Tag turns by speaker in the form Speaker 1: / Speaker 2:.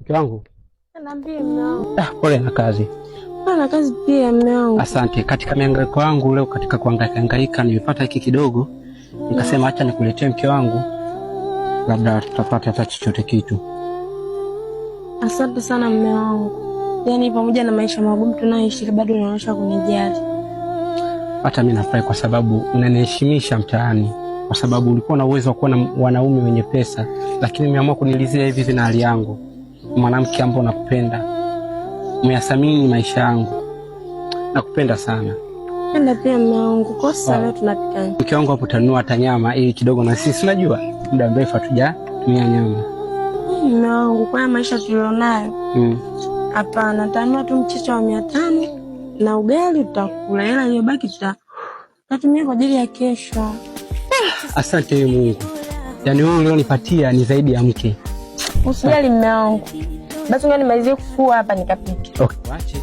Speaker 1: Mke wangu.
Speaker 2: Niambie mume wangu.
Speaker 1: Pole na kazi.
Speaker 2: Pole na kazi pia mume wangu.
Speaker 1: Asante. Katika mihangaiko yangu leo, katika kuhangaika nimepata hiki kidogo. Nikasema acha nikuletee mke wangu. Labda tutapata hata chochote kitu.
Speaker 2: Asante sana mume wangu. Yaani pamoja na maisha magumu tunayoishi bado unaonyesha kunijali.
Speaker 1: Hata mimi nafurahi kwa sababu unaniheshimisha mtaani. Kwa sababu ulikuwa na uwezo wa kuwa na wanaume wenye pesa, lakini umeamua kunilizia hivi na hali yangu. Mwanamke ambaye nakupenda. Umeyathamini maisha yangu. Nakupenda sana.
Speaker 2: Penda pia mume wangu. Kwa sasa leo tunapika.
Speaker 1: Mke wangu hapo tanunua hata nyama ili kidogo na sisi unajua muda mrefu hatujatumia nyama.
Speaker 2: Mume wangu kwa maisha tulionayo. Hapana, tanunua tu mchicha wa 500 na ugali tutakula. Hela iliyobaki tutatumia kwa ajili ya kesho.
Speaker 1: Asante Mungu. Yaani wewe ulionipatia ni zaidi ya mke.
Speaker 2: Usijali mume wangu. Basi ngoja nimalizie kufua hapa nikapike.
Speaker 1: Okay. Wache.